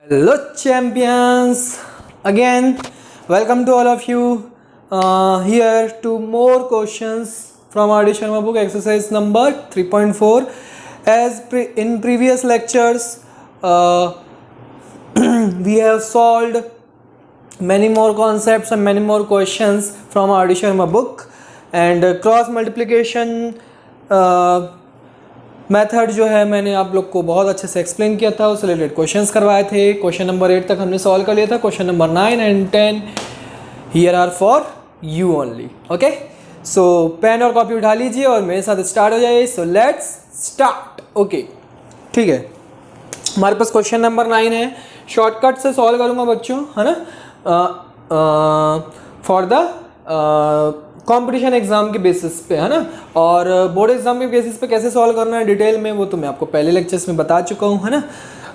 Hello champions, again welcome to all of you here to more questions from R.D. Sharma book exercise number 3.4. As in previous lectures we have solved many more concepts and many more questions from R.D. Sharma book and cross multiplication method जो है मैंने आप लोग को बहुत अच्छे से explain किया था, उससे रिलेटेड क्वेश्चंस करवाए थे। क्वेश्चन नंबर 8 तक हमने सॉल्व कर लिया था। Question number 9 and 10 here are for you only. Okay, so pen और कॉपी उठा लीजिए और मेरे साथ स्टार्ट हो जाइए। So let's start. ओके, ठीक है, हमारे पास क्वेश्चन नंबर 9 है। शॉर्टकट से सॉल्व करूँगा बच्चों, है ना, फॉर द कंपटीशन एग्जाम के बेसिस पे, है ना। और बोर्ड एग्जाम के बेसिस पे कैसे सॉल्व करना है डिटेल में, वो तो मैं आपको पहले लेक्चर्स में बता चुका हूँ, है ना।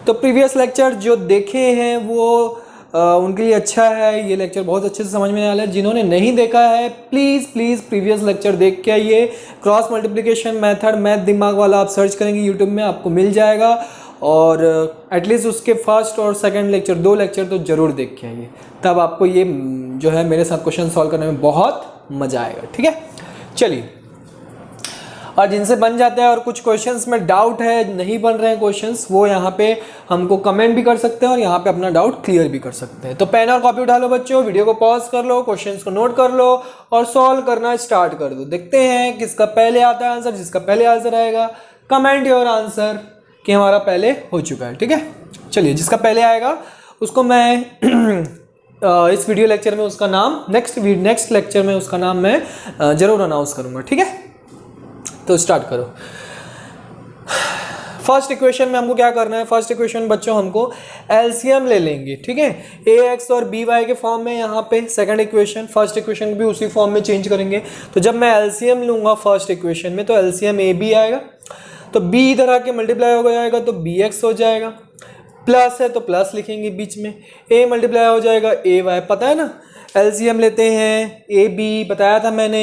तो प्रीवियस लेक्चर जो देखे हैं वो उनके लिए अच्छा है, ये लेक्चर बहुत अच्छे से समझ में आया है। जिन्होंने नहीं देखा है प्लीज़ प्रीवियस लेक्चर देख के आइए। क्रॉस मल्टीप्लिकेशन मेथड मैथ दिमाग वाला आप सर्च करेंगे यूट्यूब में, आपको मिल जाएगा। और एटलीस्ट उसके फर्स्ट और सेकंड लेक्चर, 2 लेक्चर तो ज़रूर देख के आइए, तब आपको ये जो है मेरे साथ क्वेश्चन सॉल्व करने में बहुत मज़ा आएगा। ठीक है, चलिए। और जिनसे बन जाते हैं और कुछ क्वेश्चंस में डाउट है, नहीं बन रहे हैं क्वेश्चंस, वो यहाँ पे हमको कमेंट भी कर सकते हैं और यहाँ पे अपना डाउट क्लियर भी कर सकते हैं। तो पेन और कॉपी उठा लो बच्चों, वीडियो को पॉज कर लो, क्वेश्चंस को नोट कर लो और सॉल्व करना स्टार्ट कर दो। देखते हैं किसका पहले आता है आंसर। जिसका पहले आंसर आएगा कमेंट योर आंसर कि हमारा पहले हो चुका है। ठीक है, चलिए, जिसका पहले आएगा उसको मैं इस वीडियो लेक्चर में उसका नाम नेक्स्ट लेक्चर में उसका नाम मैं ज़रूर अनाउंस करूँगा। ठीक है, तो स्टार्ट करो। फर्स्ट इक्वेशन में हमको क्या करना है। फर्स्ट इक्वेशन बच्चों हमको एलसीएम ले लेंगे। ठीक है, ए एक्स और बी वाई के फॉर्म में यहाँ पे सेकंड इक्वेशन, फर्स्ट इक्वेशन भी उसी फॉर्म में चेंज करेंगे। तो जब मैं एलसीएम लूँगा फर्स्ट इक्वेशन में, तो एलसीएम ए बी आएगा, तो बी इधर आके मल्टीप्लाई हो जाएगा तो बी एक्स हो जाएगा, प्लस है तो प्लस लिखेंगे बीच में, ए मल्टीप्लाई हो जाएगा ए वाई, पता है ना। एलसीएम लेते हैं, ए बी बताया था मैंने,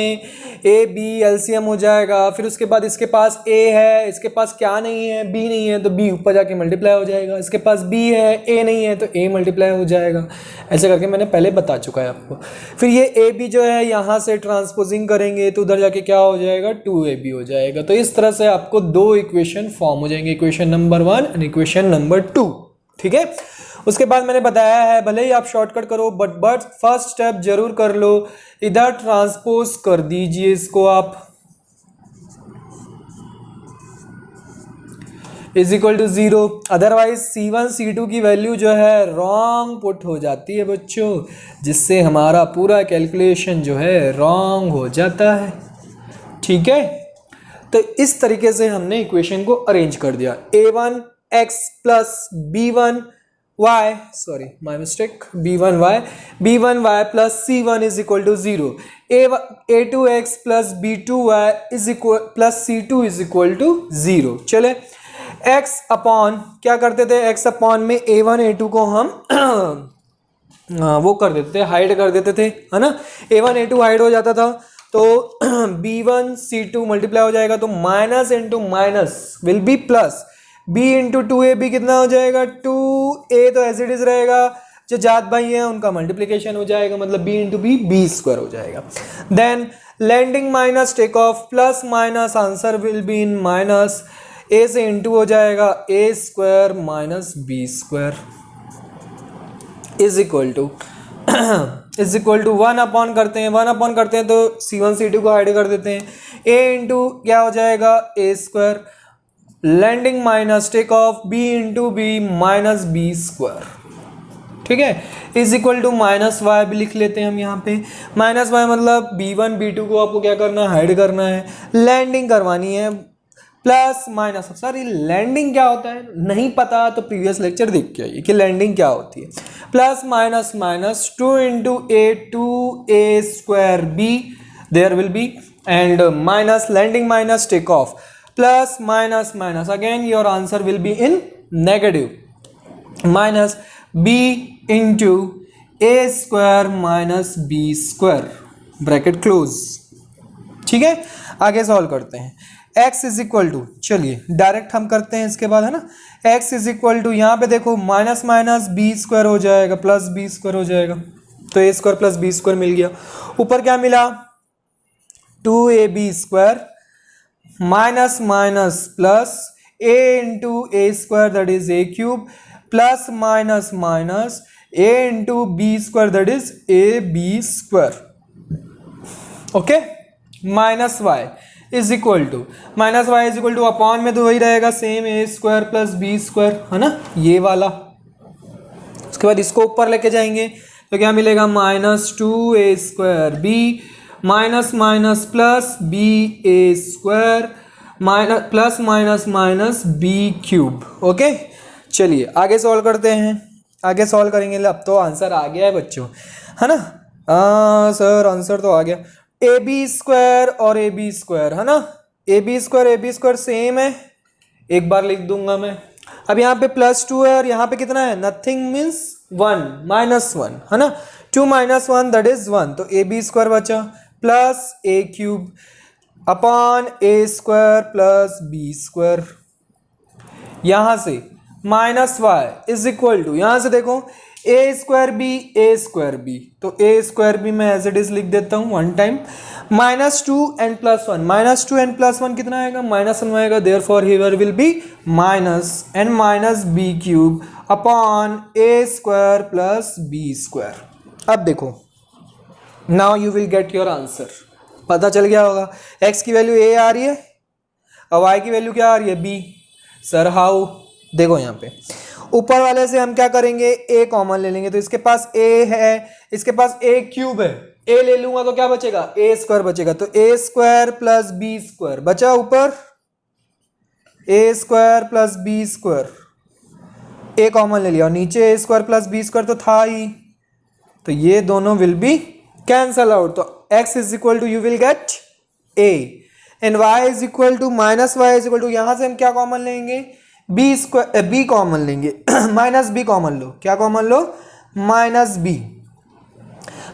ए बी एलसीएम हो जाएगा। फिर उसके बाद इसके पास ए है, इसके पास क्या नहीं है, बी नहीं है, तो बी ऊपर जाके मल्टीप्लाई हो जाएगा। इसके पास बी है, ए नहीं है, तो ए मल्टीप्लाई हो जाएगा। ऐसे करके मैंने पहले बता चुका है आपको। फिर ये ए बी जो है यहाँ से ट्रांसपोजिंग करेंगे तो उधर जाके क्या हो जाएगा, 2ab हो जाएगा। तो इस तरह से आपको 2 इक्वेशन फॉर्म हो जाएंगे, equation number 1 and equation number 2। ठीक है, उसके बाद मैंने बताया है, भले ही आप शॉर्टकट करो बट फर्स्ट स्टेप जरूर कर लो। इधर ट्रांसपोज कर दीजिए इसको आप, is equal to 0। Otherwise C1 C2 की वैल्यू जो है रॉन्ग पुट हो जाती है बच्चों, जिससे हमारा पूरा कैलकुलेशन जो है रॉन्ग हो जाता है। ठीक है, तो इस तरीके से हमने इक्वेशन को अरेंज कर दिया। A1 x plus B1 y, sorry my mistake, B1 y plus C1 is equal to 0। A2 x plus B2 y is equal plus C2 is equal to 0। चले, x अपॉन क्या करते थे, x upon में A1 A2 को हम वो कर देते थे, हाइड कर देते थे, है ना। A1 A2 हाइड हो जाता था तो B1 C2 मल्टीप्लाई हो जाएगा, तो minus into minus will B plus, b into 2ab कितना हो जाएगा, 2a तो एज इट इज रहेगा, जो जात भाई हैं उनका मल्टीप्लिकेशन हो जाएगा, मतलब b into B B square हो जाएगा। Then landing minus take off, plus minus answer will be in minus, a से इंटू हो जाएगा a square minus B square is equal to 1 upon करते हैं, 1 अपॉन करते हैं तो C1 C2 को हाइड कर देते हैं, a इंटू क्या हो जाएगा a square, landing minus take off b into B minus B square. ठीक है, is equal to minus Y भी लिख लेते हैं हम यहाँ पे। माइनस वाई मतलब B1 B2 को आपको क्या करना है, हाइड करना है, लैंडिंग करवानी है, प्लस माइनस। सॉरी, लैंडिंग क्या होता है नहीं पता तो प्रीवियस लेक्चर देख के आइए कि लैंडिंग क्या होती है। Plus minus minus 2 into a 2a square b there will be, and minus landing minus take off, plus minus minus, again your answer will be in negative, minus b into a square minus b square, bracket close. ठीक है, आगे solve करते हैं। x is equal to, चलिए direct हम करते हैं इसके बाद, है ना। x इज इक्वल टू यहाँ पे देखो माइनस माइनस बी स्क्वायर हो जाएगा प्लस बी स्क्वायर हो जाएगा, तो A square plus B square मिल गया। ऊपर क्या मिला, 2ab square minus minus plus a into A square that is A cube plus minus minus a into B square that is A B square, okay. Minus Y is equal to, minus Y is equal to upon में तो वही रहेगा same A square plus B square, है ना, ये वाला। उसके बाद इसको ऊपर लेके जाएंगे तो क्या मिलेगा, minus 2a square b minus minus plus b a square minus plus minus minus B cube, okay. चलिए आगे सॉल्व करते हैं, आगे सॉल्व करेंगे। अब तो आंसर आ गया है बच्चों, है ना। सर आंसर तो आ गया, ए बी स्क्वायर और ए बी स्क्वायर, है ना, ए बी स्क्वायर सेम है, एक बार लिख दूंगा मैं। अब यहाँ पे +2 है और यहाँ पे कितना है, नथिंग मीन्स 1 -1, है ना, 2 - 1 दैट इज 1, तो ए बी स्क्वायर बचा plus A cube upon A square plus B square. यहाँ से minus Y is equal to, यहाँ से देखो ए स्क्वायर बी, तो ए स्क्वायर बी मैं एज इट इज लिख देता हूँ वन टाइम, -2 and +1, -2 and +1 कितना आएगा, -1 आएगा, therefore here will be minus and minus B cube upon A square plus B square. अब देखो now you will get your answer, पता चल गया होगा, x की वैल्यू a आ रही है और y की वैल्यू क्या आ रही है, b। सर हाउ, देखो यहाँ पे ऊपर वाले से हम क्या करेंगे, a कॉमन ले लेंगे, तो इसके पास a है, इसके पास a क्यूब है, a ले लूंगा तो क्या बचेगा, a स्क्वायर बचेगा, तो a square plus B square बचा ऊपर, a square plus B square, a common ले लिया और नीचे a square plus B square तो था ही, तो ये दोनों विल बी कैंसल आउट, तो x is equal to you will get a and y is equal to minus Y is equal to, यहां से हम क्या कॉमन लेंगे, बी स्क्वायर बी कॉमन लेंगे माइनस बी कॉमन लो, क्या कॉमन लो, minus b,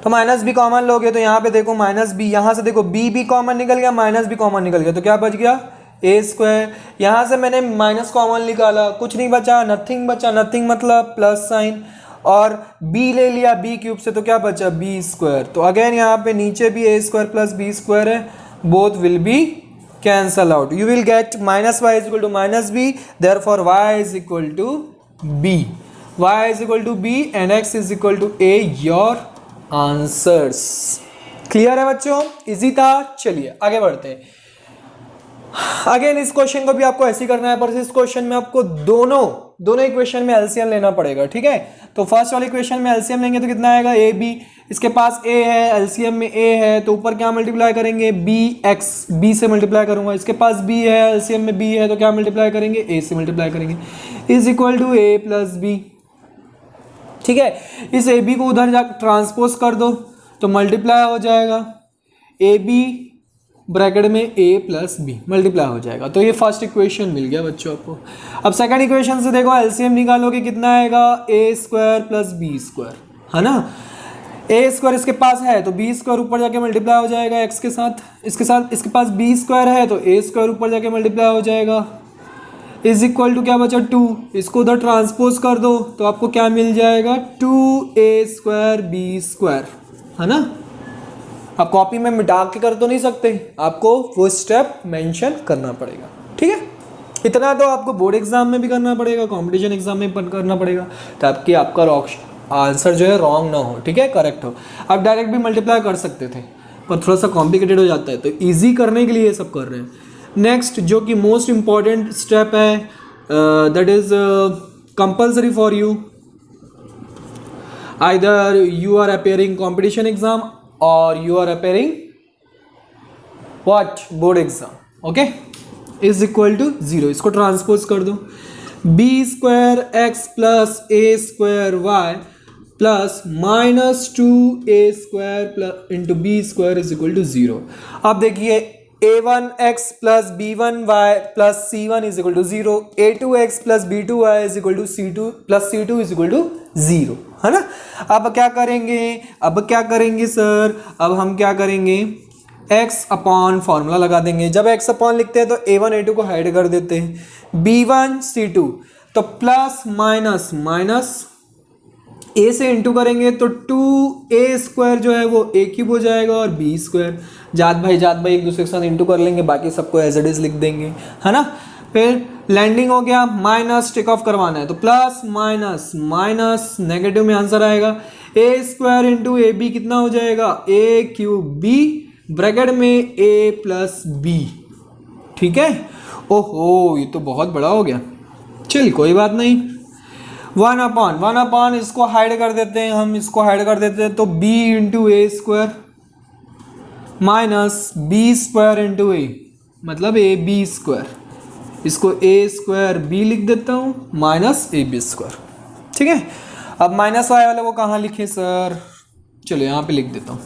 तो minus B common लोगे तो यहाँ पे देखो माइनस बी, यहाँ से देखो बी कॉमन निकल गया, माइनस बी कॉमन निकल गया, तो क्या बच गया, ए स्क्वायर। यहाँ से मैंने माइनस कॉमन निकाला, कुछ नहीं बचा, नथिंग बचा, नथिंग मतलब प्लस साइन, और b ले लिया b क्यूब से, तो क्या बचा, बी स्क्वायर। तो अगेन यहाँ पे नीचे भी ए स्क्वायर प्लस बी स्क्वायर है, both will be cancel out, you will get minus y is equal to minus b, therefore y is equal to b, y is equal to b and x is equal to a, your answers। Clear है बच्चों, easy था। चलिए आगे बढ़ते हैं। Again इस question को भी आपको ऐसे ही करना है, पर इस क्वेश्चन में आपको दोनों इक्वेशन में एलसीएम लेना पड़ेगा, ठीक है। तो फर्स्ट वाले इक्वेशन में एलसीएम लेंगे तो कितना आएगा, ए बी, इसके पास a है, एलसीएम में a है, तो ऊपर क्या मल्टीप्लाई करेंगे, bx, b से मल्टीप्लाई करूंगा, इसके पास b है, एलसीएम में b है, तो क्या मल्टीप्लाई करेंगे, a से मल्टीप्लाई करेंगे, is equal to a plus B, ठीक है। इस ए बी को उधर जाकर ट्रांसपोज कर दो तो मल्टीप्लाई हो जाएगा, ए बी ब्रैकेट में a प्लस बी मल्टीप्लाई हो जाएगा, तो ये फर्स्ट इक्वेशन मिल गया बच्चों आपको। अब सेकंड इक्वेशन से देखो एलसीएम निकालोगे कितना आएगा, ए स्क्वायर प्लस बी स्क्वायर, है ना, ए स्क्वायर इसके पास है तो बी स्क्वायर ऊपर जाके मल्टीप्लाई हो जाएगा एक्स के साथ, इसके पास बी स्क्वायर है तो ए स्क्वायर ऊपर जाके मल्टीप्लाई हो जाएगा, इज इक्वल टू क्या बचा, 2, इसको उधर ट्रांसपोज कर दो तो आपको क्या मिल जाएगा, 2a स्क्वायर बी स्क्वायर, है ना। आप कॉपी में मिटा के कर तो नहीं सकते, आपको वो स्टेप मेंशन करना पड़ेगा, ठीक है। इतना तो आपको बोर्ड एग्जाम में भी करना पड़ेगा, कंपटीशन एग्जाम में भी करना पड़ेगा, ताकि आपका आंसर जो है रॉन्ग ना हो, ठीक है, करेक्ट हो। आप डायरेक्ट भी मल्टीप्लाई कर सकते थे पर थोड़ा सा कॉम्प्लिकेटेड हो जाता है, तो ईजी करने के लिए ये सब कर रहे हैं। नेक्स्ट जो कि मोस्ट इम्पॉर्टेंट स्टेप है, that is compulsory for you, either you are appearing competition exam और you are appearing what, board exam, okay, is equal to 0, इसको ट्रांसपोज कर दो, b square x plus a square y plus minus 2a square plus into B square is equal to 0। अब देखिए a1x plus b1y plus c1 is equal to 0, a2x plus b2y is equal to c2 plus c2 is equal to 0, है ना। अब क्या करेंगे sir, अब हम क्या करेंगे, x अपॉन फॉर्मूला लगा देंगे। जब x अपॉन लिखते हैं तो a1 a2 को हाइड कर देते हैं, b1 c2, तो प्लस माइनस माइनस a से इंटू करेंगे तो 2a² जो है वो a³ हो जाएगा और b²। जात भाई एक दूसरे के साथ इंटू कर लेंगे, बाकी सबको एज इट इज लिख देंगे, है ना। फिर लैंडिंग हो गया, माइनस टेक ऑफ करवाना है तो प्लस माइनस माइनस नेगेटिव में आंसर आएगा, a² इंटू ए बी कितना हो जाएगा, a³ b ब्रैकेट में a प्लस b। ठीक है, ओहो ये तो बहुत बड़ा हो गया, चल कोई बात नहीं। 1 अपॉन इसको हाइड कर देते हैं, हम इसको हाइड कर देते हैं तो b into a² minus b² into a मतलब ab², इसको a² b लिख देता हूँ माइनस ab²। ठीक है, अब माइनस वाई वाले को कहाँ लिखे सर, चलो यहाँ पे लिख देता हूँ,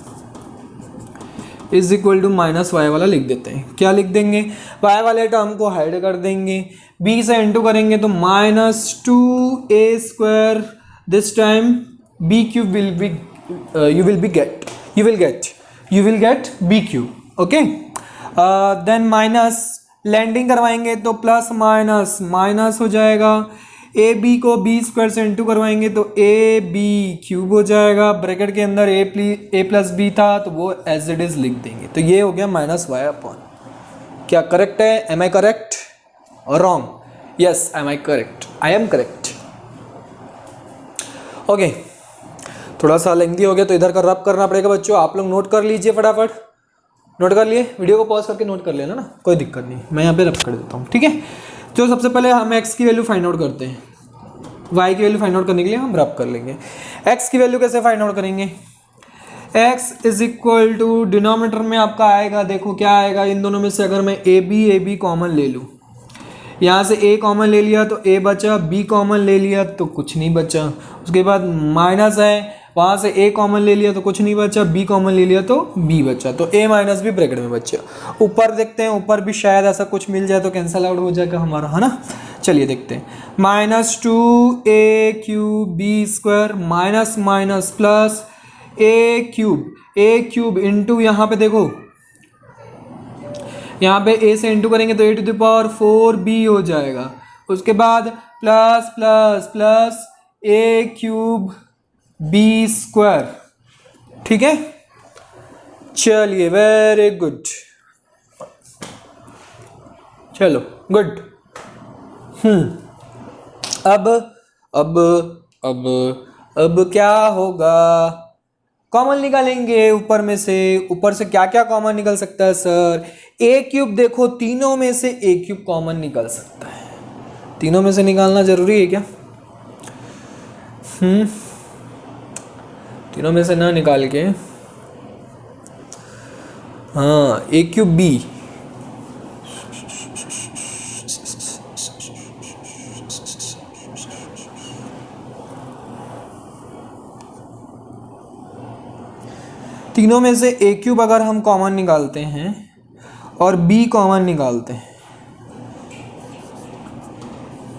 is equal to minus Y वाला लिख देते हैं। क्या लिख देंगे, वाई वाले टर्म को हाइड कर देंगे, b से इंटू करेंगे तो minus 2a², this time b³ will be you will get b³। Okay, then minus landing करवाएंगे तो प्लस माइनस माइनस हो जाएगा, ab को b² से इंटू करवाएंगे तो ab³ हो जाएगा, ब्रैकेट के अंदर a प्लस b था तो वो एज इट इज लिख देंगे। तो ये हो गया माइनस वाई अपॉन, क्या करेक्ट है, एम आई करेक्ट और wrong, yes am I correct, I am correct. Okay, थोड़ा सा लेंथी हो गया तो इधर का रब करना पड़ेगा बच्चों, आप लोग नोट कर लीजिए फटाफट, नोट कर लिए, वीडियो को पॉज करके नोट कर लेना ना, कोई दिक्कत नहीं, मैं यहाँ पे रब कर देता हूँ। ठीक है, तो सबसे पहले हम x की वैल्यू फाइंड आउट करते हैं, y की वैल्यू फाइंड आउट करने के लिए हम रब कर लेंगे। x की वैल्यू कैसे फाइंड आउट करेंगे, x is equal to denominator में आपका आएगा, देखो क्या आएगा, इन दोनों में से अगर मैं ए बी कॉमन ले लूँ, यहाँ से a कॉमन ले लिया तो a बचा, b कॉमन ले लिया तो कुछ नहीं बचा, उसके बाद माइनस है, वहाँ से a कॉमन ले लिया तो कुछ नहीं बचा, b कॉमन ले लिया तो b बचा, तो a माइनस b ब्रैकेट में बचा। ऊपर देखते हैं, ऊपर भी शायद ऐसा कुछ मिल जाए तो कैंसिल आउट हो जाएगा हमारा, है ना। चलिए देखते हैं, minus 2a³ minus minus plus a³ into यहाँ पे देखो, यहाँ पे a से इंटू करेंगे तो a⁴b हो जाएगा, उसके बाद plus plus plus a³ b²। ठीक है, चलिए वेरी गुड, चलो गुड। अब क्या होगा, कॉमन निकालेंगे ऊपर में से, ऊपर से क्या क्या कॉमन निकल सकता है सर, a³ देखो तीनों में से a³ कॉमन निकल सकता है, तीनों में से निकालना जरूरी है क्या, तीनों में से ना निकाल के, हाँ a³ b, तीनों में से a³ अगर हम कॉमन निकालते हैं और b कॉमन निकालते हैं,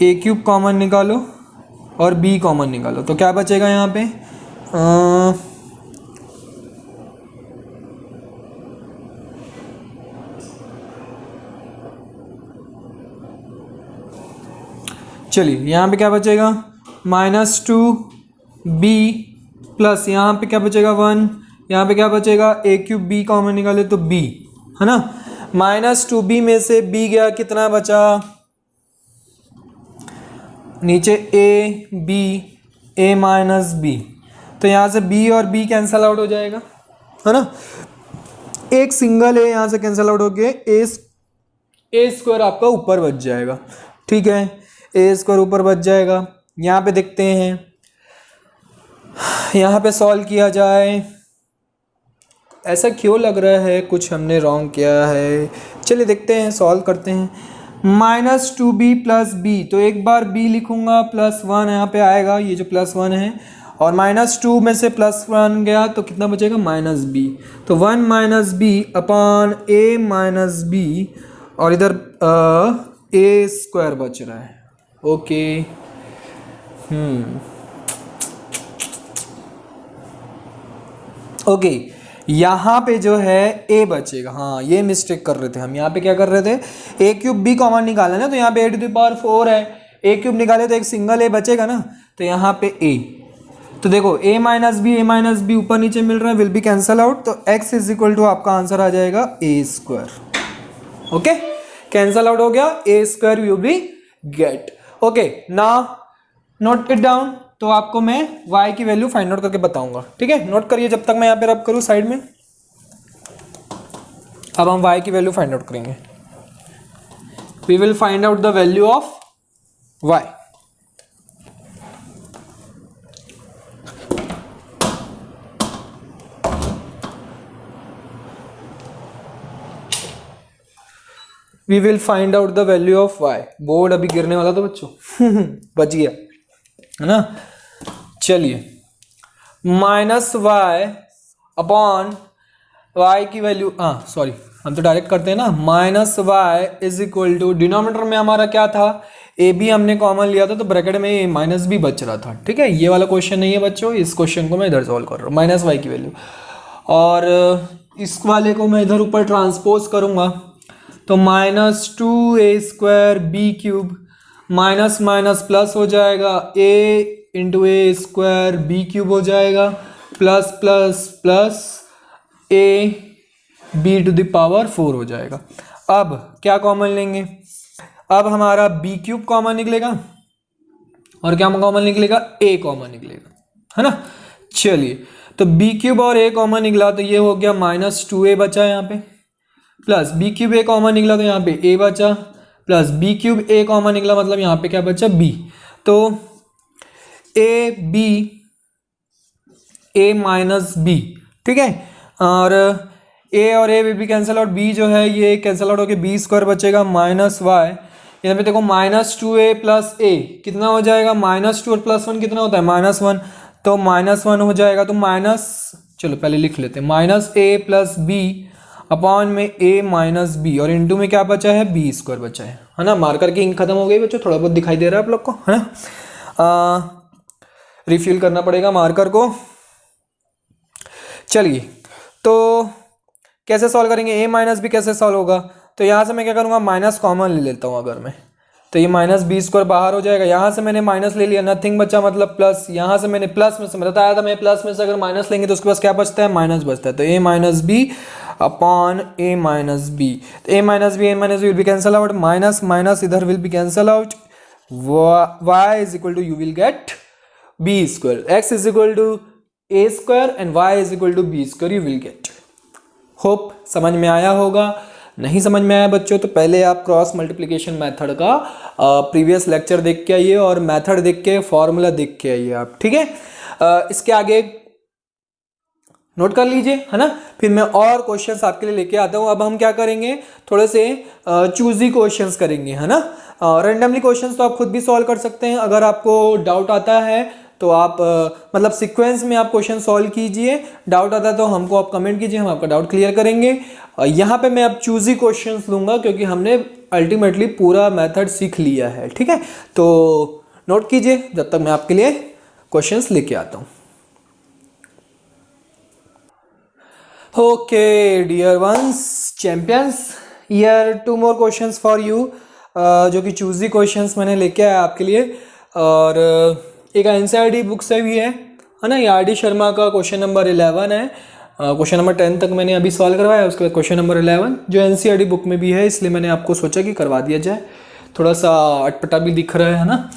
a³ कॉमन निकालो और b कॉमन निकालो तो क्या बचेगा यहाँ पे, चलिए यहाँ पे क्या बचेगा, -2b प्लस यहाँ पे क्या बचेगा 1, यहाँ पे क्या बचेगा, a³ b कॉमन निकाले तो b, है ना। -2b में से b गया, कितना बचा, नीचे a माइनस b, तो यहाँ से b और b कैंसल आउट हो जाएगा, है ना, एक सिंगल a यहाँ से कैंसल आउट हो गया, a² आपका ऊपर बच जाएगा। ठीक है, a² ऊपर बच जाएगा। यहाँ पे देखते हैं, यहाँ पे सॉल्व किया जाए, ऐसा क्यों लग रहा है कुछ हमने रॉन्ग किया है, चलिए देखते हैं, सॉल्व करते हैं। -2b प्लस b, तो एक बार b लिखूंगा, +1 यहाँ पे आएगा, ये जो +1 है, और -2 में से +1 गया तो कितना बचेगा, -b, तो 1 - b upon a minus b, और इधर a² बच रहा है। ओके, ओके, यहाँ पे जो है a बचेगा। हाँ ये मिस्टेक कर रहे थे हम, यहाँ पे क्या कर रहे थे, a क्यूब b कॉमन निकाला ना, तो यहाँ पे a⁴ है, a क्यूब निकाले तो एक सिंगल a बचेगा ना, तो यहाँ पे a, तो देखो a माइनस बी ऊपर नीचे मिल रहा है, विल बी कैंसल आउट, तो x इज इक्वल टू आपका आंसर आ जाएगा a²। ओके, कैंसल आउट हो गया, a² you be get. Okay, now note it down. तो आपको मैं y की वैल्यू फाइंड आउट करके बताऊंगा, ठीक है, नोट करिए जब तक मैं यहाँ पे रब करूँ साइड में। अब हम y की वैल्यू फाइंड आउट करेंगे। We will find out the value of y। We will find out the value of y। Board अभी गिरने वाला था बच्चों बच गया है ना। चलिए, -y अपॉन y की वैल्यू, हाँ सॉरी हम तो डायरेक्ट करते हैं ना, -y is equal to, denominator में हमारा क्या था, ए बी हमने कॉमन लिया था, तो ब्रैकेट में -b बच रहा था, ठीक है। ये वाला क्वेश्चन नहीं है बच्चों, इस क्वेश्चन को मैं इधर सॉल्व कर रहा हूँ, -y की वैल्यू, और इस वाले को मैं इधर ऊपर ट्रांसपोज करूँगा, तो -2a² b³ minus minus plus हो जाएगा, a इंटू a² b³ हो जाएगा, plus plus plus a b⁴ हो जाएगा। अब क्या कॉमन लेंगे, अब हमारा b³ कॉमन निकलेगा और क्या कॉमन निकलेगा, a कॉमन निकलेगा, है ना। चलिए, तो b³ और a कॉमन निकला तो ये हो गया -2a बचा यहाँ पे, प्लस b³ a कॉमन निकला तो यहाँ पे a बचा, प्लस b³ a कॉमन निकला मतलब यहाँ पे क्या बचा, b। तो a माइनस b, ठीक है, और a और a भी कैंसिल आउट, b जो है ये कैंसिल आउट होकर b² बचेगा, -y, यहाँ पे देखो -2a प्लस a कितना हो जाएगा, -2 और +1 कितना होता है, -1, तो -1 हो जाएगा, तो चलो पहले लिख लेते हैं, -a प्लस b अपॉन में a माइनस बी, और इंटू में क्या बचा है, b² बचा है ना। मार्कर की इंक खत्म हो गई बच्चों, थोड़ा बहुत दिखाई दे रहा है आप लोग को, है ना, रिफिल करना पड़ेगा मार्कर को। चलिए, तो कैसे सॉल्व करेंगे, a माइनस बी कैसे सॉल्व होगा, तो यहाँ से मैं क्या करूँगा, माइनस कॉमन ले लेता हूँ अगर मैं, तो ये -b² बाहर हो जाएगा, यहाँ से मैंने माइनस ले लिया, नथिंग बचा मतलब प्लस, यहाँ से मैंने प्लस में से बताया था, मैं प्लस में से अगर माइनस लेंगे तो उसके पास क्या बचता है, माइनस बचता है, तो a minus b upon a minus b, तो a minus b will be cancel out, minus minus इधर will be cancel out, y is equal to you will get b², x is equal to a² and y is equal to b² you will get. Hope समझ में आया होगा। नहीं समझ में आया बच्चों तो पहले आप क्रॉस मल्टीप्लिकेशन मेथड का प्रीवियस लेक्चर देख के आइए और मेथड देख के, फॉर्मूला देख के आइए आप, ठीक है। इसके आगे नोट कर लीजिए, है ना, फिर मैं और क्वेश्चंस आपके लिए लेके आता हूँ। अब हम क्या करेंगे, थोड़े से चूजी क्वेश्चंस करेंगे, है ना। रेंडमली क्वेश्चंस तो आप खुद भी सॉल्व कर सकते हैं, अगर आपको डाउट आता है तो आप मतलब सीक्वेंस में आप क्वेश्चन सॉल्व कीजिए, डाउट आता है तो हमको आप कमेंट कीजिए, हम आपका डाउट क्लियर करेंगे। यहाँ पे मैं अब चूजी क्वेश्चंस लूँगा क्योंकि हमने अल्टीमेटली पूरा मेथड सीख लिया है, ठीक है। तो नोट कीजिए जब तक मैं आपके लिए क्वेश्चंस लेके आता हूँ। Okay dear ones champions, here 2 more questions for you, जो कि चूजी क्वेश्चंस मैंने लेके आया आपके लिए, और एक एनसीईआरटी बुक से भी है ना। ये आर डी शर्मा का क्वेश्चन नंबर 11 है, क्वेश्चन नंबर 10 तक मैंने अभी सॉल्व करवाया, उसके बाद क्वेश्चन नंबर 11 जो एनसीईआरटी बुक में भी है, इसलिए मैंने आपको सोचा कि करवा दिया जाए, थोड़ा सा अटपटा भी दिख रहा है ना।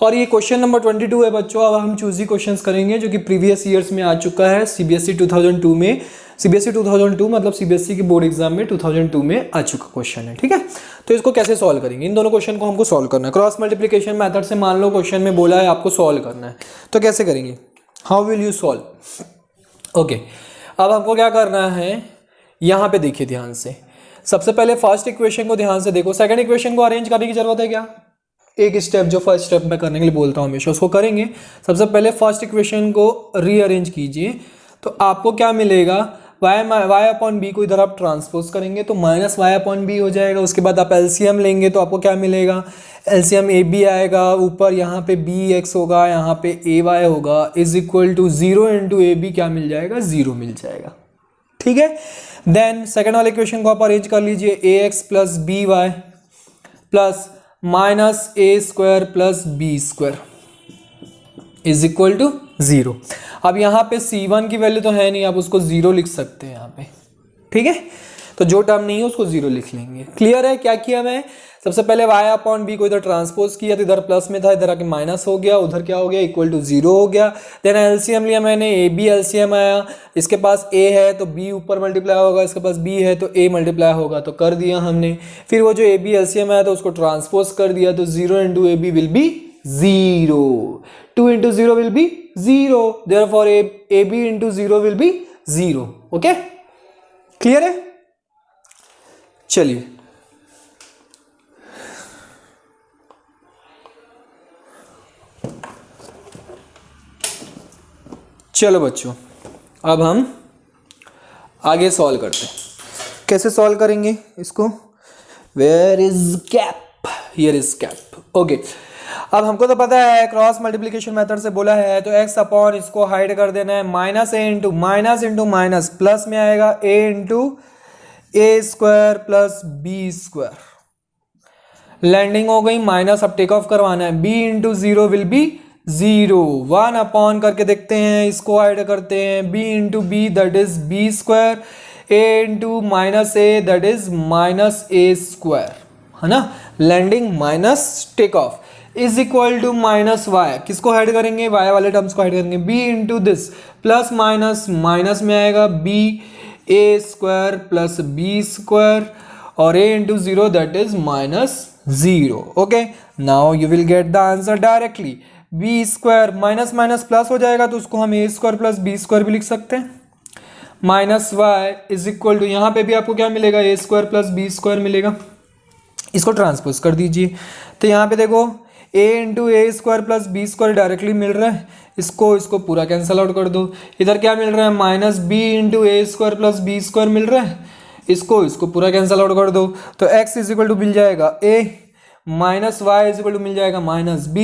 और ये क्वेश्चन नंबर 22 है बच्चों। अब हम चूजी क्वेश्चंस करेंगे जो कि प्रीवियस ईयर्स में आ चुका है, सीबीएसई 2002 में, सीबीएसई 2002 मतलब सीबीएसई के बोर्ड एग्जाम में 2002 में आ चुका क्वेश्चन है, ठीक है। तो इसको कैसे सॉल्व करेंगे, इन दोनों क्वेश्चन को हमको सॉल्व करना है। क्रॉस मल्टीप्लिकेशन मेथड से मान लो क्वेश्चन में बोला है आपको सॉल्व करना है, तो कैसे करेंगे, how will you solve. Okay, अब हमको क्या करना है, यहाँ पे देखिए ध्यान से, सबसे पहले फर्स्ट इक्वेशन को ध्यान से देखो, सेकंड इक्वेशन को अरेंज करने की जरूरत है क्या, एक स्टेप जो फर्स्ट स्टेप मैं करने के लिए बोलता हूँ हमेशा उसको करेंगे। सबसे पहले फर्स्ट इक्वेशन को रीअरेंज कीजिए, तो आपको क्या मिलेगा, y अपॉन बी को इधर आप ट्रांसपोज करेंगे तो -y अपॉन बी हो जाएगा। उसके बाद आप एलसीएम लेंगे तो आपको क्या मिलेगा, एलसीएम ए बी आएगा, ऊपर यहाँ पे बी एक्स होगा, यहाँ पे ए वाई होगा, is equal to 0 into A B क्या मिल जाएगा, 0 मिल जाएगा, ठीक है। देन सेकंड वाले इक्वेशन को आप अरेंज कर लीजिए, a x plus b y plus minus A square plus B square is equal to 0। अब यहाँ पे C1 की वैल्यू तो है नहीं, आप उसको 0 लिख सकते हैं यहाँ पे, ठीक है। तो जो टर्म नहीं है उसको 0 लिख लेंगे। क्लियर है? क्या किया मैं, सबसे पहले y अपॉन b को इधर ट्रांसपोज किया, तो इधर प्लस में था, इधर आके माइनस हो गया, उधर क्या हो गया, इक्वल टू 0 हो गया। देन एलसीएम लिया मैंने, ए बी एलसीएम आया, इसके पास a है तो b ऊपर मल्टीप्लाई होगा, इसके पास b है तो a मल्टीप्लाई होगा, तो कर दिया हमने। फिर वो जो ए बी एलसीएम आया तो उसको ट्रांसपोज कर दिया, तो 0 into A B will be 0, 2 into 0 will be 0, therefore A B into 0 will be 0। Okay, clear है? चलिए चलो बच्चों, अब हम आगे सॉल्व करते हैं। कैसे सॉल्व करेंगे इसको, where is cap, here is cap. Okay, अब हमको तो पता है क्रॉस मल्टीप्लिकेशन मेथड से बोला है, तो x अपॉन इसको हाइड कर देना है, minus A into minus plus में आएगा a into A square plus B square. Landing हो गई माइनस, अब टेक ऑफ करवाना है, b into 0 will be 0, 1 upon करके देखते हैं, इसको हाइड करते हैं, b into B that is B square, a into minus A that is minus A square, है ना। Landing minus take off is equal to minus Y, किसको hide करेंगे, वाई वाले टर्म्स को हाइड करेंगे, b into this plus minus minus में आएगा b A square plus B square और a into 0 that is minus 0। Okay, now you will get the answer directly, b square minus minus plus हो जाएगा तो उसको हम a square plus B square भी लिख सकते हैं, minus Y is equal to, यहाँ पे भी आपको क्या मिलेगा, a square plus B square मिलेगा, इसको ट्रांसपोज कर दीजिए। तो यहाँ पे देखो a into A square plus B square directly मिल रहा है, इसको पूरा कैंसिल आउट कर दो। इधर क्या मिल रहा है, माइनस बी इंटू ए स्क्वायर प्लस बी स्क्वायर मिल रहा है, इसको पूरा कैंसिल आउट कर दो। तो x इज इक्वल टू मिल जाएगा a, minus Y is equal to मिल जाएगा minus b,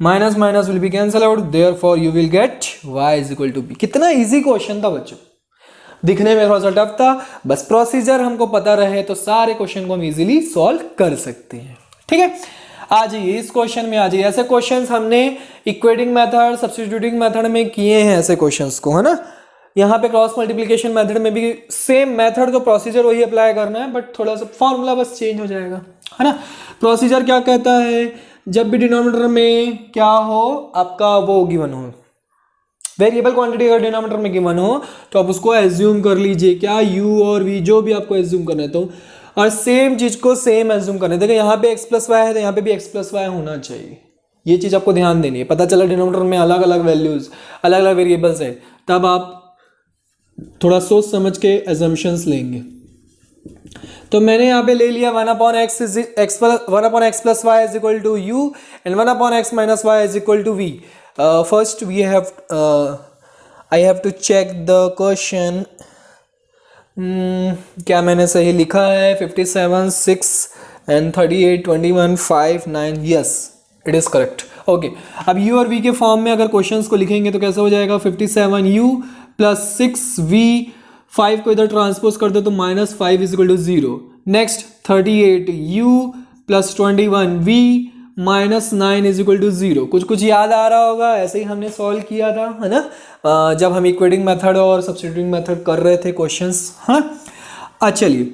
minus minus will be cancel out, therefore you will get y is equal to b। कितना इजी क्वेश्चन था बच्चों, दिखने में थोड़ा सा टफ था, बस प्रोसीजर हमको पता रहे तो सारे क्वेश्चन को हम इजीली सॉल्व कर सकते हैं। ठीक है, आ जाइए इस क्वेश्चन में आ जाइए। ऐसे क्वेश्चंस हमने इक्वेटिंग मेथड, सब्स्टिट्यूटिंग मेथड में किए हैं ऐसे क्वेश्चंस को, है ना। यहाँ पे क्रॉस मल्टीप्लिकेशन मेथड में भी सेम मेथड, तो प्रोसीजर वही अप्लाई करना है, बट थोड़ा सा फॉर्मूला बस चेंज हो जाएगा, है ना। प्रोसीजर क्या कहता है, जब भी डिनोमिनेटर में क्या हो आपका वो गिवन हो, वेरिएबल क्वांटिटी अगर डिनोमिनेटर में गिवन हो तो आप उसको एज्यूम कर लीजिए, क्या u और v जो भी आपको एज्यूम करना है, तो और सेम चीज को सेम एज्यूम करना है। देखिए यहाँ पे x प्लस वाई है तो यहाँ पे भी x प्लस वाई होना चाहिए, ये चीज आपको ध्यान देनी है। पता चला डिनोमिनेटर में अलग अलग वैल्यूज, अलग अलग वेरिएबल्स है, तब आप थोड़ा सोच समझ के एजम्पशंस लेंगे। तो मैंने यहाँ पे ले लिया 1/x plus Y is equal to u and 1/x minus Y is equal to v। First we have I have to check the question। क्या मैंने सही लिखा है, 57 6 and 38 21 5 9, yes it is correct। Okay, अब u और v के form में अगर क्वेश्चंस को लिखेंगे तो कैसा हो जाएगा, 57u प्लस 6v, 5 को इधर ट्रांसपोज कर दो तो minus 5 is equal to 0। Next 38u plus 21v minus 9 is equal to 0। कुछ याद आ रहा होगा, ऐसे ही हमने सॉल्व किया था, है ना, जब हम इक्वेटिंग मेथड और सब्स्टिट्यूटिंग मेथड कर रहे थे क्वेश्चंस, है ना। चलिए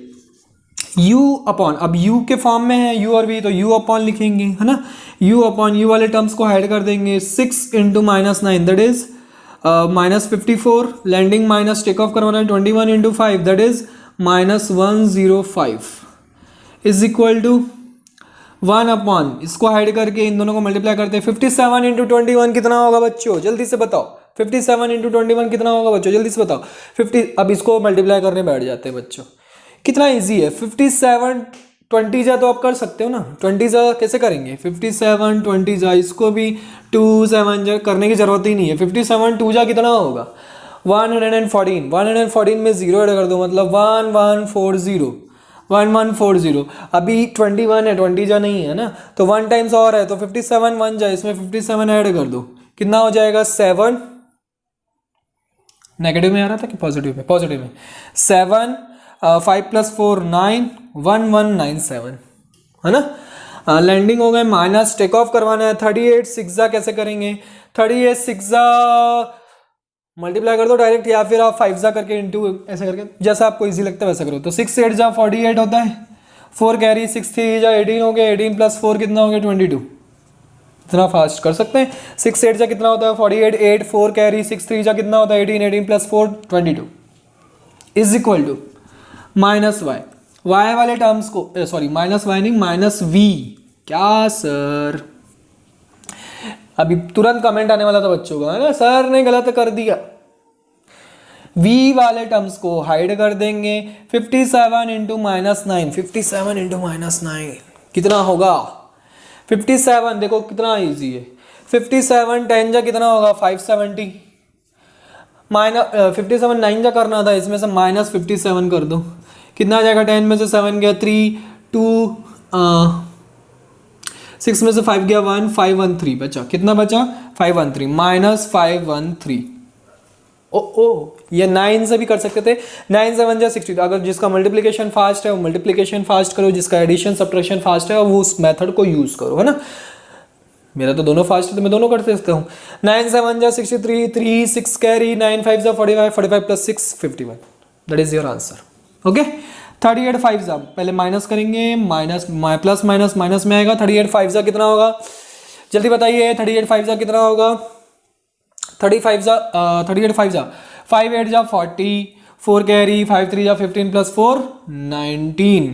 u अपॉन, अब u के फॉर्म में है u और v, तो u अपॉन लिखेंगे, है ना। u अपॉन u वाले टर्म्स को हाइड कर देंगे, 6 into minus 9 that is minus 54, landing minus take off करवाना है, 21 into 5 that is minus 105 is equal to 1 upon, इसको हाइड करके इन दोनों को मल्टीप्लाई करते हैं, 57 इंटू 21 कितना होगा बच्चों, जल्दी से बताओ। 57 इंटू 21 कितना होगा बच्चों, जल्दी से बताओ। 50, अब इसको मल्टीप्लाई करने बैठ जाते हैं बच्चों, कितना इजी है। 57 20 जा तो आप कर सकते हो ना, 20 जा कैसे करेंगे, 57 20 जा, इसको भी 2 7 जा करने की जरूरत ही नहीं है। 57 2 जा कितना होगा, 114 में 0 ऐड कर दो, मतलब 1140, अभी 21 है, 20 जा नहीं है ना, तो 1 टाइम्स और है, तो 57 1 जा, इसमें 57 ऐड कर दो, कितना हो जाएगा 7, नेगेटिव में आ रहा था कि पॉजिटिव में? पॉजिटिव में। 7 5 + 4 9 1197 है ना। लैंडिंग हो गए, माइनस टेक ऑफ करवाना है। 38 6 कैसे करेंगे? 38 6 मल्टीप्लाई कर दो डायरेक्ट, या फिर आप 5 करके इंटू ऐसे करके, जैसा आपको इजी लगता है वैसा करो। तो 6 8 48 होता है, 4 कैरी, 6 3 18 हो गया, 18 + 4 कितना हो गया? 22। इतना फास्ट कर सकते हैं। 6 8 कितना होता है? 48, 8 4 कैरी, 6 3 कितना होता है? 18, 18 + 4 22 is equal to minus y. Y वाले टर्म्स को, सॉरी माइनस वाई नहीं, माइनस वी। क्या सर? अभी तुरंत कमेंट आने वाला था बच्चों का, है ना, सर ने गलत कर दिया। v वाले टर्म्स को हाइड कर देंगे। 57 इंटू -9, 57 इंटू -9 कितना होगा? 57 देखो कितना इजी है। 57 10 जा कितना होगा? 570। -57 9 जा करना था, इसमें से -57 कर दो, कितना आ जाएगा? 10 में से 7 गया 3 2 6 में से 5 गया 1 513 बचा। कितना बचा? 513 -513। ओ ये 9 से भी कर सकते थे। 9 7 60। अगर जिसका मल्टीप्लिकेशन फास्ट है वो मल्टीप्लिकेशन फास्ट करो, जिसका एडिशन सब्ट्रैक्शन फास्ट है वो उस मेथड को यूज करो, है ना। मेरा तो दोनों फास्ट है तो मैं दोनों कर सकता हूँ। 9 7 63, 3 6 carry, 9 5 45, 45 + 6 51। That is your answer. Okay. 38 5 पहले माइनस करेंगे, माइनस प्लस माइनस माइनस में आएगा। 38 5 कितना होगा? जल्दी बताइए। 38 5 कितना होगा? 38 5 5 8 40, 4 कैरी, 5 3 15 + 4 19।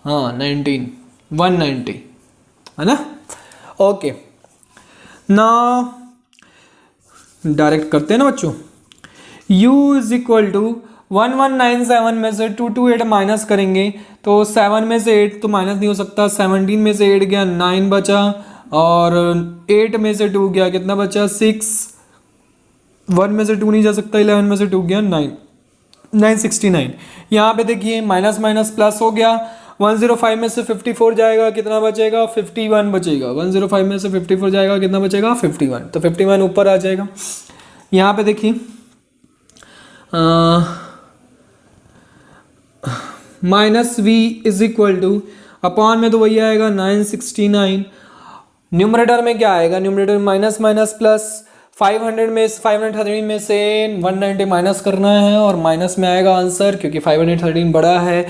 हाँ 19 190 है ना। ओके ना डायरेक्ट करते हैं ना बच्चों। u इज इक्वल टू 1197 में से 228 माइनस करेंगे तो 7 में से 8 तो माइनस नहीं हो सकता। 17 में से 8 गया 9 बचा, और 8 में से 2 गया कितना बचा? 6। 1 में से 2 नहीं जा सकता, 11 में से 2 गया 9 969। यहाँ पे देखिए माइनस माइनस प्लस हो गया। 105 में से 54 जाएगा, कितना बचेगा? 51 बचेगा। 105 में से 54 जाएगा, कितना बचेगा? 51। तो 51 ऊपर आ जाएगा। यहाँ पे देखिए minus v is equal to, upon में तो वही आएगा 969। न्यूमरेटर में क्या आएगा? न्यूमरेटर में माइनस माइनस प्लस। 513 में से 190 माइनस करना है और माइनस में आएगा आंसर, क्योंकि 513 बड़ा है।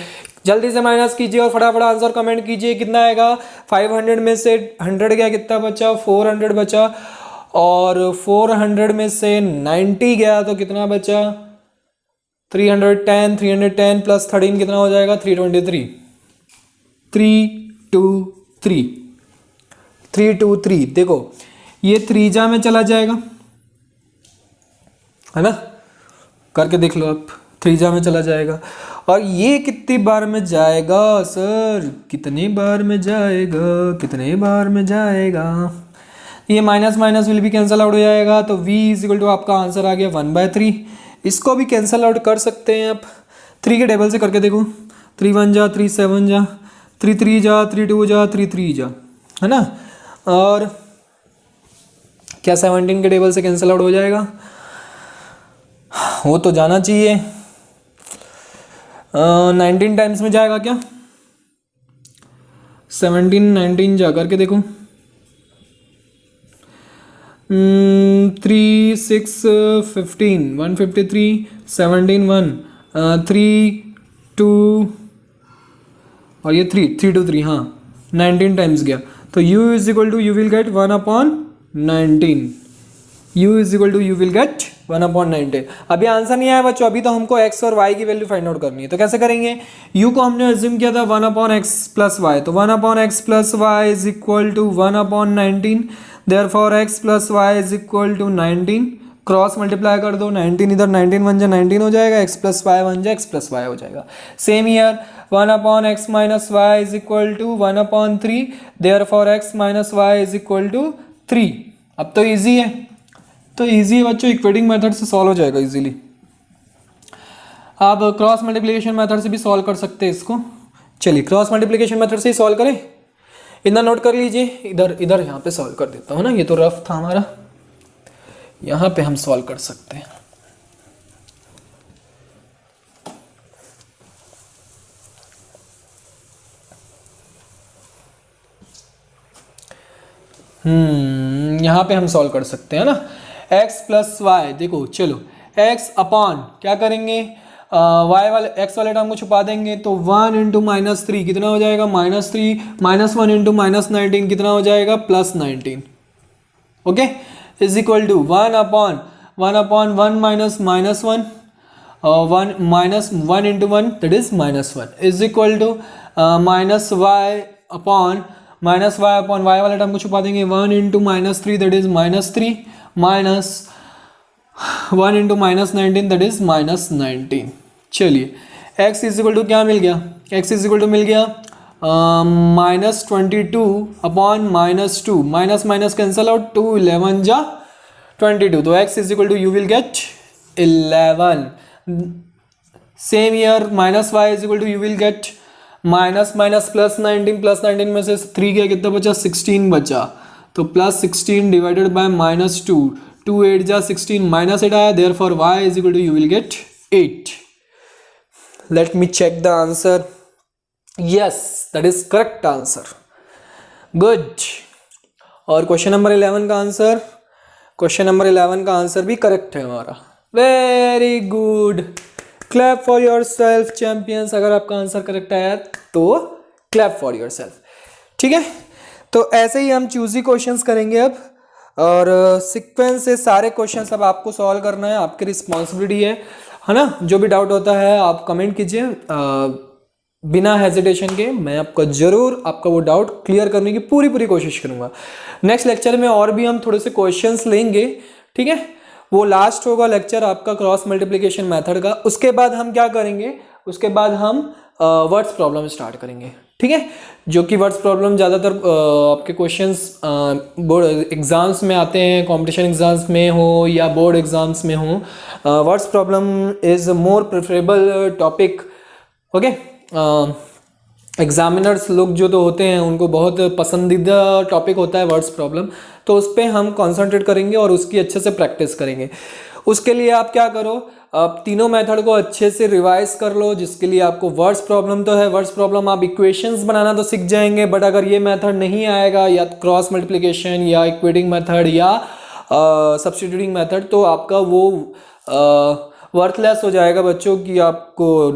जल्दी से माइनस कीजिए और फटाफट आंसर कमेंट कीजिए। कितना आएगा? 500 में से 100 गया, कितना बचा? 400 बचा, और 400 में से 90 गया तो कितना बचा? 310। 310 + 13 कितना हो जाएगा? 323। 323 323। देखो ये 3 जा में चला जाएगा, है ना, करके देख लो आप। 3 जा में चला जाएगा। और ये कितनी बार में जाएगा सर? कितने बार में जाएगा? कितने बार में जाएगा? ये माइनस माइनस विल भी कैंसिल आउट हो जाएगा। तो v इज इक्वल टू आपका आंसर आ गया 1/3। इसको भी कैंसिल आउट कर सकते हैं आप 3 के टेबल से करके देखो। 3 1 जा, 3 7 जा, 3 3 जा, 3 2 जा, 3 3 जा, है ना। और क्या 17 के टेबल से कैंसिल आउट हो जाएगा? वो तो जाना चाहिए। 19 टाइम्स में जाएगा क्या? 17 19 जा करके देखो। 3 6 15 153 17 1 3 2 और ये 3 3 2 3, हाँ 19 टाइम्स गया। तो u is equal to you will get 1/19। u is equal to you will get 1/19। अभी आंसर नहीं आया बच्चों, अभी तो हमको x और y की वैल्यू फाइंड आउट करनी है। तो कैसे करेंगे? u को हमने अज्यूम किया था 1/x + y, तो 1/x + y is equal to 1/19। Therefore x + y is equal to 19। Cross multiply कर दो, 19 इधर 19 1 जा 19 हो जाएगा, x + y 1 जा x + y हो जाएगा। Same here 1/x - y is equal to 1/3। Therefore x - y is equal to 3। अब तो ईजी है, तो ईजी है बच्चों, इक्वेटिंग मेथड से सॉल्व हो जाएगा इजीली। आप क्रॉस मल्टीप्लिकेशन मेथड से भी सॉल्व कर सकते हैं इसको। चलिए क्रॉस मल्टीप्लिकेशन मेथड से ही सॉल्व करें। इतना नोट कर लीजिए, इधर इधर यहाँ पे सॉल्व कर देता हूँ ना, ये तो रफ था हमारा। यहाँ पे हम सॉल्व कर सकते हैं। यहाँ पे हम सॉल्व कर सकते हैं ना, x प्लस वाई, देखो चलो x अपॉन क्या करेंगे, y वाले x वाले टर्म को छुपा देंगे तो 1 इंटू -3 कितना हो जाएगा, -3, -1 इंटू -19 कितना हो जाएगा, +19, okay, is equal to 1 upon 1 minus -1, 1 into 1 that is -1 is equal to minus Y upon y वाला टर्म को छुपा देंगे, 1 into -3 that is -3 minus 1 into -19 that is -19। चलिए x इज इक्वल टू क्या मिल गया, x इज इक्वल टू मिल गया -22 upon -2, minus cancel out, 2 11 जा 22, तो x is equal to you will get 11। Same here minus Y is equal to you will get minus +19 में से 3 गया, कितना बचा, 16 बचा, तो +16 डिवाइडेड बाय -2, 2 8 जा 16, -8 आया, therefore y is equal to you will get 8। Let me check the answer, yes that is correct answer, good. और क्वेश्चन नंबर 11 का आंसर, क्वेश्चन नंबर 11 का आंसर भी करेक्ट है हमारा, very good, clap for your self champions. अगर आपका answer correct आया तो क्लैप फॉर योर सेल्फ, ठीक है। तो ऐसे ही हम चूजी क्वेश्चंस करेंगे अब, और सीक्वेंस से सारे क्वेश्चंस अब आपको सॉल्व करना है, आपकी रिस्पॉन्सिबिलिटी है ना। जो भी डाउट होता है आप कमेंट कीजिए बिना हेजिटेशन के, मैं आपका जरूर आपका वो डाउट क्लियर करने की पूरी कोशिश करूंगा। नेक्स्ट लेक्चर में और भी हम थोड़े से क्वेश्चंस लेंगे, ठीक है, वो लास्ट होगा लेक्चर आपका क्रॉस मल्टीप्लिकेशन मेथड का। उसके बाद हम क्या करेंगे, उसके बाद हम वर्ड्स प्रॉब्लम स्टार्ट करेंगे, ठीक है, जो कि वर्ड्स प्रॉब्लम ज़्यादातर आपके क्वेश्चंस बोर्ड एग्जाम्स में आते हैं, कंपटीशन एग्जाम्स में हो या बोर्ड एग्जाम्स में हो। Words problem is more preferable topic, okay. Examiners लोग जो तो होते हैं उनको बहुत पसंदीदा टॉपिक होता है वर्ड्स प्रॉब्लम, तो उस पर हम कंसंट्रेट करेंगे और उसकी अच्छे से प्रैक्टिस करेंगे। उसके लिए आप क्या करो, आप तीनों मेथड को अच्छे से रिवाइज कर लो, जिसके लिए आपको वर्ड्स प्रॉब्लम तो है, वर्ड्स प्रॉब्लम आप इक्वेशंस बनाना तो सीख जाएंगे, बट अगर ये मेथड नहीं आएगा, या क्रॉस मल्टीप्लिकेशन या इक्वेटिंग मेथड या सब्स्टिट्यूटिंग मेथड, तो आपका वो वर्थलेस हो जाएगा बच्चों की। आपको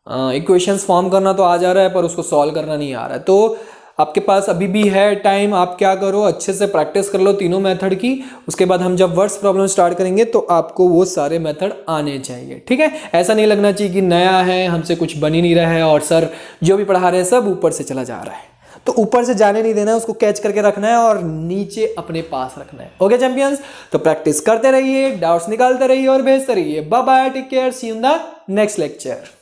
इक्वेशंस फॉर्म करना तो आ जा रहा है पर उसको सॉल्व करना नहीं आ रहा है, तो आपके पास अभी भी है टाइम, आप क्या करो, अच्छे से प्रैक्टिस कर लो तीनों मेथड की। उसके बाद हम जब वर्ड्स प्रॉब्लम स्टार्ट करेंगे तो आपको वो सारे मेथड आने चाहिए, ठीक है। ऐसा नहीं लगना चाहिए कि नया है, हमसे कुछ बन ही नहीं रहा है और सर जो भी पढ़ा रहे हैं सब ऊपर से चला जा रहा है, तो ऊपर से जाने नहीं देना है, उसको कैच करके रखना है और नीचे अपने पास रखना है, ओके चैंपियंस। तो प्रैक्टिस करते रहिए, डाउट्स निकालते रहिए और भेजते रहिए। Bye bye, take care, see you in the next lecture.